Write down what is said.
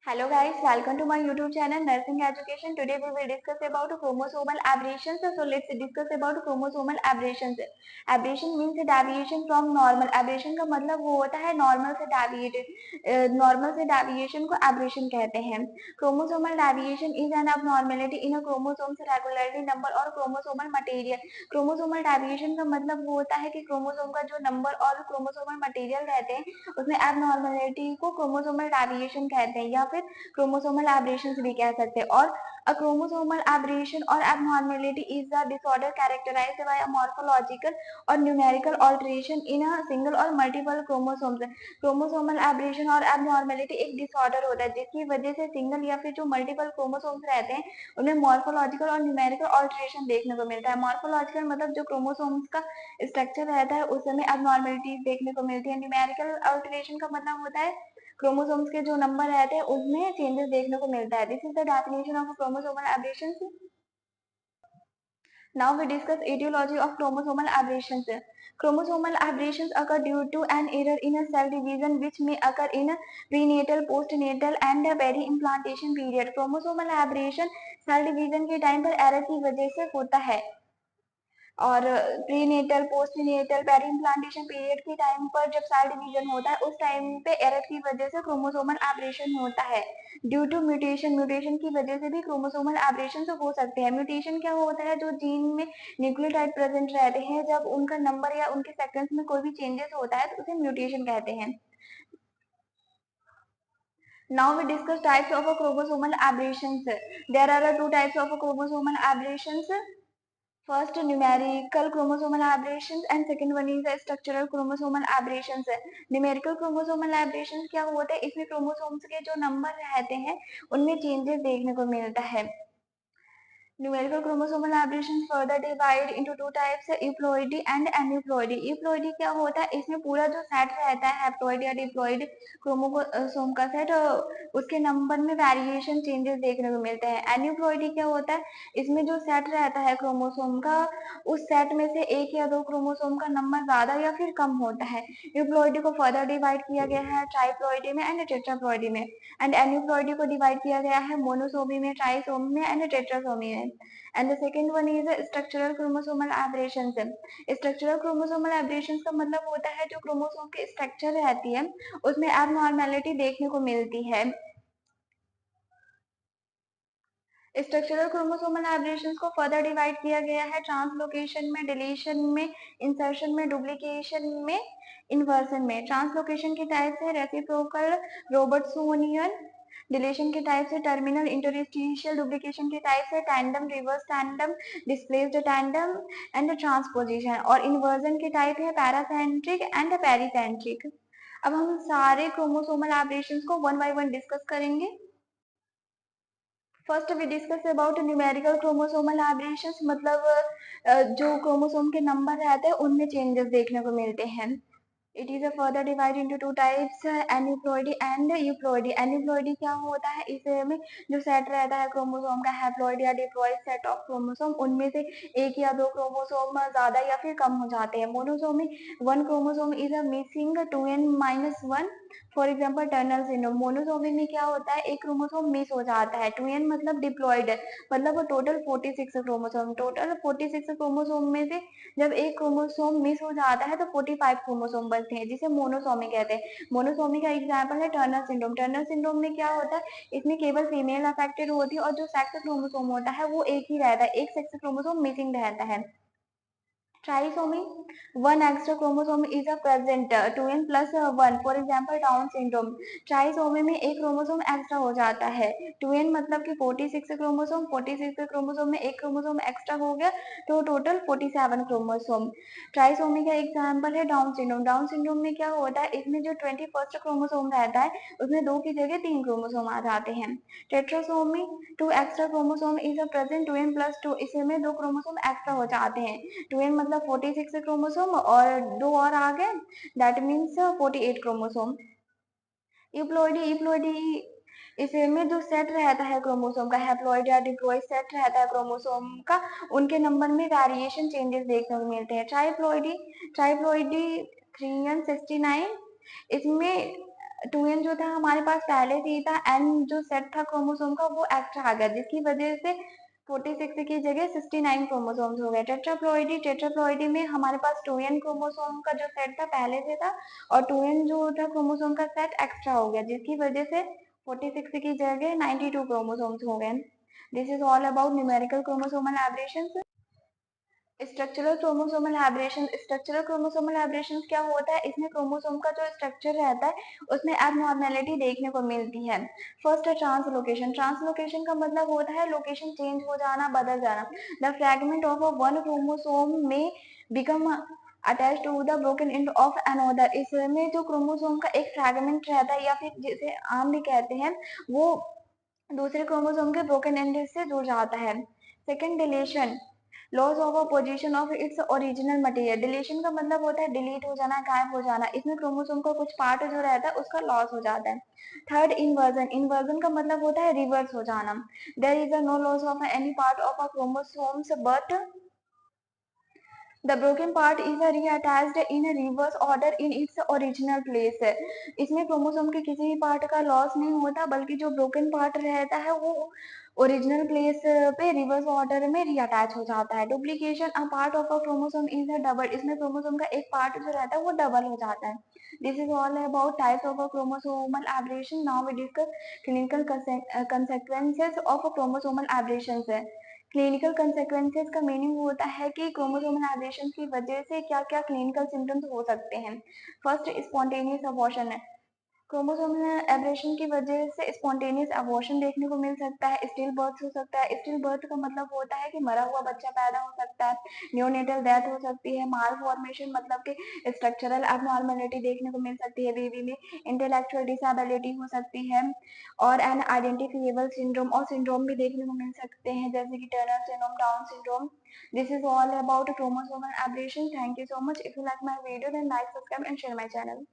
Hello guys, welcome to my YouTube channel Nursing Education. Today we will discuss about chromosomal aberrations. So let's discuss about chromosomal aberrations. Aberration means deviation from normal. Aberration का मतलब वो होता है normal से deviate. Normal से deviation को aberration कहते हैं. Chromosomal deviation is an abnormality in a chromosome's regularly number और chromosomal material. Chromosomal deviation का मतलब वो होता है कि क्रोमोसोम का जो नंबर और क्रोमोसोमल मटेरियल रहते हैं उसमें एबनॉर्मेलिटी को क्रोमोसोमल डेविएशन कहते हैं या फिर क्रोमोसोमल एब्रेशन भी कह सकते हैं। और a chromosomal aberration or abnormality is a disorder characterized by a morphological or numerical alteration in a single or multiple chromosomes. Chromosomal aberration और एबनॉर्मेलिटी एक डिसऑर्डर होता है जिसकी वजह से सिंगल या फिर जो मल्टीपल क्रोमोसोम्स रहते हैं उनमें मॉर्फोलॉजिकल और न्यूमेरिकल ऑल्टरेशन देखने को मिलता है। मॉर्फोलॉजिकल मतलब जो क्रोमोसोम्स का स्ट्रक्चर रहता है उस समय एबनॉर्मेलिटीज देखने को मिलती है। न्यूमेरिकल अल्टरेशन का मतलब होता है क्रोमोसोम्स के जो नंबर रहते हैं उसमें चेंजेस देखने को मिलता है। This is the definition of chromosomal aberrations. Now we discuss etiology of chromosomal aberrations. Chromosomal aberrations occur due to an error in a cell division which may occur in a prenatal, postnatal and peri-implantation period. Chromosomal aberration cell division के time पर error की वजह से होता है और prenatal, postnatal, peri implantation period के time पर जब सेल डिवीजन होता है उस टाइम पे एरर की वजह से क्रोमोसोमल एब्रेशन होता है। ड्यू टू म्यूटेशन, म्यूटेशन की वजह से भी क्रोमोसोमल एब्रेशन हो सकते हैं। म्यूटेशन क्या होता है, जो जीन में न्यूक्लियोटाइड प्रेजेंट रहते हैं जब उनका नंबर या उनके सेक्वेंस में कोई भी चेंजेस होता है तो उसे म्यूटेशन कहते हैं। Now we discuss types of a chromosomal aberrations. There are two types of a chromosomal aberrations. First numerical chromosomal aberrations and second one is structural chromosomal aberrations है। numerical chromosomal aberrations क्या होता है, इसमें chromosomes के जो number रहते हैं उनमें चेंजेस देखने को मिलता है। Numerical chromosomal aberrations further divide into two types, euploidy and aneuploidy. euploidy क्या होता है, इसमें पूरा जो सेट रहता है हैप्लॉइड या डिप्लॉइड क्रोमोसोम का सेट, उसके नंबर में वेरिएशन चेंजेस देखने को मिलते हैं। एन्यूप्लॉइडी क्या होता है, इसमें जो सेट रहता है क्रोमोसोम का उस सेट में से एक या दो क्रोमोसोम का नंबर ज्यादा या फिर कम होता है। यूप्लॉइडी को फर्दर डिवाइड किया गया है ट्राइप्लॉइडी में एंड टेट्राप्लॉइडी में, एंड एन्यूप्लॉइडी को डिवाइड किया गया है मोनोसोमी में, ट्राइसोमी में एंड टेट्रासोमी में। And the second one is structural chromosomal aberrations. Structural chromosomal aberrations का मतलब होता है जो क्रोमोसोम की स्ट्रक्चर रहती है उसमें एबनॉर्मेलिटी देखने को मिलती है। स्ट्रक्चरल क्रोमोसोमल एब्रेशंस को फर्दर डिवाइड किया गया है ट्रांसलोकेशन में, डिलीशन में, इंसर्शन में, डुप्लीकेशन में, इन्वर्सन में। ट्रांसलोकेशन की टाइप है रेसिप्रोकल रॉबर्टसोनियन, डिलीशन के टाइप से टर्मिनल इंटरस्टिशियल, डुप्लीकेशन के टाइप से tandem, reverse tandem, displaced tandem and transposition, और इन्वर्जन के टाइप है पैरासेंट्रिक एंड पेरीसेंट्रिक। अब हम सारे क्रोमोसोमल एब्रेशंस को वन बाय वन डिस्कस करेंगे। First we discuss about numerical chromosomal aberrations, मतलब जो क्रोमोसोम के नंबर रहते हैं उनमें चेंजेस देखने को मिलते हैं। It is a further divide into two types, aneuploidy and euploidy. एन्यूप्लॉइडी क्या होता है, इसमें जो सेट रहता है क्रोमोसोम का हैप्लॉइड या डिप्लॉइड सेट ऑफ क्रोमोसोम, उनमें से एक या दो क्रोमोसोम ज्यादा या फिर कम हो जाते हैं। Monosomy one chromosome is a missing 2n-1, for example Turner syndrome. Monosomy में क्या होता है, एक क्रोमोसोम मिस हो जाता है। 2n मतलब डिप्लॉइड है, मतलब टोटल 46 क्रोमोसोम, टोटल 46 क्रोमोसोम में से जब एक क्रोमोसोम मिस हो जाता है तो 45 क्रोमोसोम बनते हैं जिसे मोनोसोमी कहते हैं। मोनोसोमी का एग्जाम्पल है टर्नर सिंड्रोम। टर्नर सिंड्रोम में क्या होता है, इसमें केवल फीमेल अफेक्टेड होती है और जो सेक्स क्रोमोसोम होता है वो एक ही रहता है, एक सेक्स क्रोमोसोम मिसिंग रहता है। Trisomy, one extra chromosome is a present, 2n plus 1, for example Down syndrome। Trisomy में एक क्रोमोसोम एक्स्ट्रा हो जाता है। 2n मतलब कि 46 क्रोमोसोम, 46 क्रोमोसोम में एक क्रोमोसोम एक्स्ट्रा हो गया तो टोटल 47 क्रोमोसोम। ट्राइसोमी का एग्जाम्पल है डाउन सिंड्रोम। डाउन सिंड्रोम में क्या होता है, इसमें जो 21st क्रोमोसोम रहता है उसमें दो की जगह तीन क्रोमोसोम आ जाते हैं। Tetrasomy, two extra chromosome is a present, 2n plus 2, इसमें दो क्रोमोसोम एक्स्ट्रा हो जाते हैं। 2n मतलब 46 क्रोमोसोम और दो और आ गए, दैट मीन्स 48 क्रोमोसोम। यूप्लॉइडी, इसमें जो सेट रहता है क्रोमोसोम का, हैप्लॉइड या डिप्लॉइड सेट रहता है क्रोमोसोम का, उनके नंबर में वेरिएशन चेंजेस देखने को मिलते हैं। ट्राइप्लॉइडी, 3n69, इसमें 2n जो था हमारे पास पहले से ही था, n जो सेट था क्रोमोसोम का वो एक्स्ट्रा आ गया, जिसकी वजह से 46 की जगह 69 क्रोमोसोम्स हो गए। टेट्राप्लॉइडी में हमारे पास 2n क्रोमोसोम का जो सेट था पहले से था, और 2n जो था क्रोमोसोम का सेट एक्स्ट्रा हो गया, जिसकी वजह से 46 की जगह 92 क्रोमोसोम्स हो गए। This is all about numerical chromosomal aberration. Structural chromosomal aberration क्या होता है, इसमें क्रोमोसोम का जो स्ट्रक्चर रहता है उसमें एबनॉर्मेलिटी देखने को मिलती है। फर्स्ट है ट्रांसलोकेशन। ट्रांसलोकेशन का मतलब होता है लोकेशन चेंज हो जाना, बदल जाना। The fragment of one chromosome may become attach to the broken end of another. इसमें जो क्रोमोसोम का एक फ्रैगमेंट रहता है, या फिर जिसे आम भी कहते हैं, वो दूसरे क्रोमोसोम के ब्रोकन एंड से जुड़ जाता है। Second, deletion. Loss of a position of its original material. Deletion का मतलब होता है डिलीट हो जाना, गायब हो जाना। इसमें क्रोमोसोम का कुछ पार्ट जो रहता है उसका लॉस हो जाता है। Third, inversion. इन्वर्जन का मतलब होता है रिवर्स हो जाना। There is no loss of any part of a chromosomes but the broken part is reattached in reverse order in its original place. इसमें क्रोमोसोम के किसी भी पार्ट का लॉस नहीं होता, बल्कि जो ब्रोकन पार्ट रहता है वो ओरिजिनल प्लेस पे रिवर्स ऑर्डर में रीअटैच हो जाता है। Duplication. A part of a chromosome is double. इसमें क्रोमोसोम का एक पार्ट जो रहता है वो डबल हो जाता है। This is all about types of a chromosomal aberration. Now we discuss clinical consequences of chromosomal aberration. Clinical consequences का मीनिंग होता है कि क्रोमोसोमल एब्रेशन की वजह से क्या क्या क्लिनिकल सिम्टम्स हो सकते हैं। फर्स्ट, स्पॉन्टेनियस अबॉर्शन है। क्रोमोसोमल एब्रेशन की वजह से स्पॉन्टेनियस अबॉर्शन देखने को मिल सकता है। स्टिल बर्थ हो सकता है। स्टिल बर्थ का मतलब होता है कि मरा हुआ बच्चा पैदा हो सकता है। न्योनेटल डेथ हो सकती है। माल फॉर्मेशन मतलब कि स्ट्रक्चरल एबनॉर्मेलिटी देखने को मिल सकती है बेबी में। इंटेलेक्चुअल डिसेबिलिटी हो सकती है, और एन आइडेंटिफिएबल सिंड्रोम और सिंड्रोम भी देखने को मिल सकते हैं, जैसे कि Turner syndrome, Down syndrome. This is all about chromosomal aberration. Thank you so much. If you like my video then like, subscribe and share my channel.